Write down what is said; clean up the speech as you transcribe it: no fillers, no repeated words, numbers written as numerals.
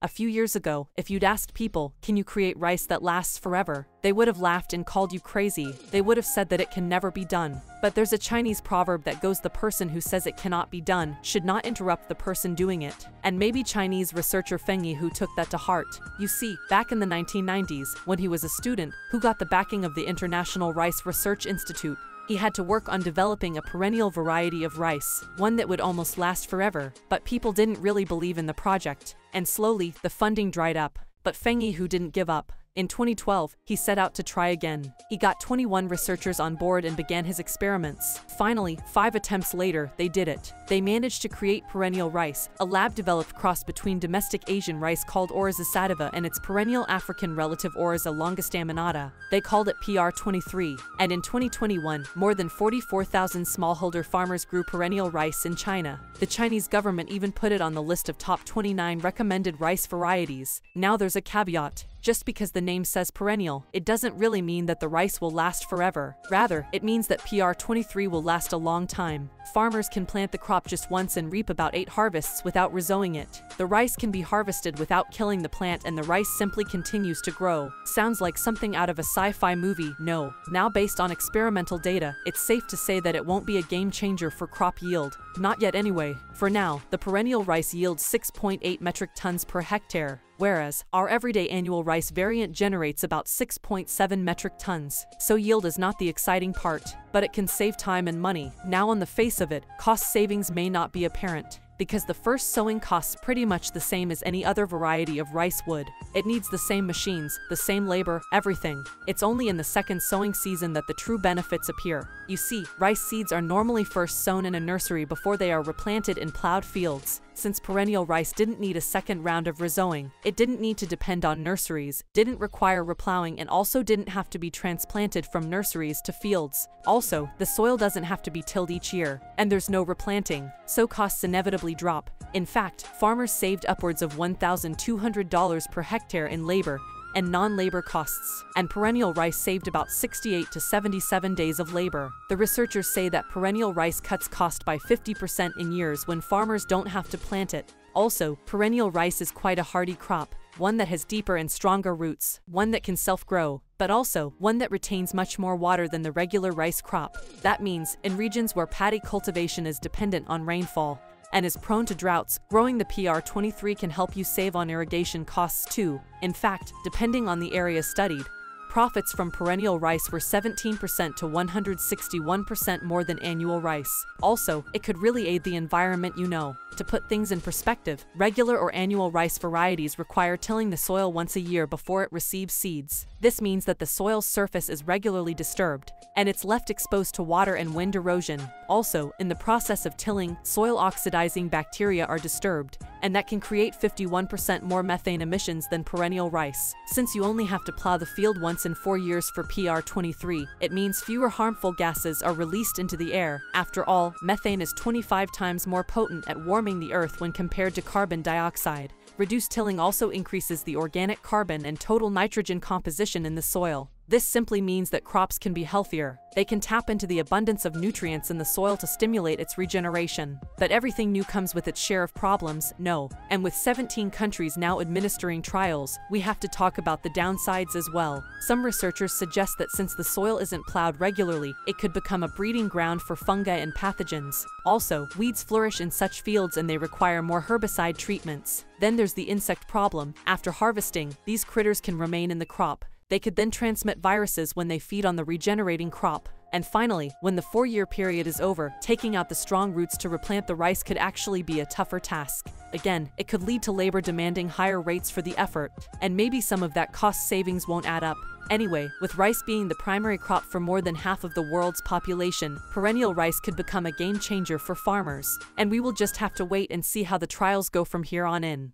A few years ago, if you'd asked people, can you create rice that lasts forever? They would have laughed and called you crazy. They would have said that it can never be done. But there's a Chinese proverb that goes, the person who says it cannot be done should not interrupt the person doing it. And maybe Chinese researcher Fengyi Hu took that to heart. You see, back in the 1990s, when he was a student who got the backing of the International Rice Research Institute, he had to work on developing a perennial variety of rice, one that would almost last forever. But people didn't really believe in the project, and slowly, the funding dried up. But Fengyi Hu didn't give up. In 2012, he set out to try again. He got 21 researchers on board and began his experiments. Finally, 5 attempts later, they did it. They managed to create perennial rice, a lab-developed cross between domestic Asian rice called Oryza sativa and its perennial African relative Oryza longistaminata. They called it PR23. And in 2021, more than 44,000 smallholder farmers grew perennial rice in China. The Chinese government even put it on the list of top 29 recommended rice varieties. Now there's a caveat. Just because the name says perennial, it doesn't really mean that the rice will last forever. Rather, it means that PR23 will last a long time. Farmers can plant the crop just once and reap about 8 harvests without resowing it. The rice can be harvested without killing the plant and the rice simply continues to grow. Sounds like something out of a sci-fi movie. No. Now based on experimental data, it's safe to say that it won't be a game changer for crop yield. Not yet anyway. For now, the perennial rice yields 6.8 metric tons per hectare, whereas our everyday annual rice variant generates about 6.7 metric tons. So yield is not the exciting part, but it can save time and money. Now on the face of it, cost savings may not be apparent, because the first sowing costs pretty much the same as any other variety of rice would. It needs the same machines, the same labor, everything. It's only in the second sowing season that the true benefits appear. You see, rice seeds are normally first sown in a nursery before they are replanted in plowed fields. Since perennial rice didn't need a second round of resowing, it didn't need to depend on nurseries, didn't require replowing, and also didn't have to be transplanted from nurseries to fields. Also, the soil doesn't have to be tilled each year, and there's no replanting, so costs inevitably drop. In fact, farmers saved upwards of $1,200 per hectare in labor and non-labor costs, and perennial rice saved about 68 to 77 days of labor. The researchers say that perennial rice cuts cost by 50% in years when farmers don't have to plant it. Also, perennial rice is quite a hardy crop, one that has deeper and stronger roots, one that can self-grow, but also one that retains much more water than the regular rice crop. That means, in regions where paddy cultivation is dependent on rainfall and is prone to droughts, growing the PR23 can help you save on irrigation costs too. In fact, depending on the area studied, profits from perennial rice were 17% to 161% more than annual rice. Also, it could really aid the environment, you know. To put things in perspective, regular or annual rice varieties require tilling the soil once a year before it receives seeds. This means that the soil's surface is regularly disturbed, and it's left exposed to water and wind erosion. Also, in the process of tilling, soil oxidizing bacteria are disturbed, and that can create 51% more methane emissions than perennial rice. Since you only have to plow the field once in 4 years for PR23, it means fewer harmful gases are released into the air. After all, methane is 25 times more potent at warming the earth when compared to carbon dioxide. Reduced tilling also increases the organic carbon and total nitrogen composition in the soil. This simply means that crops can be healthier. They can tap into the abundance of nutrients in the soil to stimulate its regeneration. But everything new comes with its share of problems, no. And with 17 countries now administering trials, we have to talk about the downsides as well. Some researchers suggest that since the soil isn't plowed regularly, it could become a breeding ground for fungi and pathogens. Also, weeds flourish in such fields and they require more herbicide treatments. Then there's the insect problem. After harvesting, these critters can remain in the crop. They could then transmit viruses when they feed on the regenerating crop. And finally, when the 4-year period is over, taking out the strong roots to replant the rice could actually be a tougher task. Again, it could lead to labor demanding higher rates for the effort, and maybe some of that cost savings won't add up. Anyway, with rice being the primary crop for more than half of the world's population, perennial rice could become a game changer for farmers. And we will just have to wait and see how the trials go from here on in.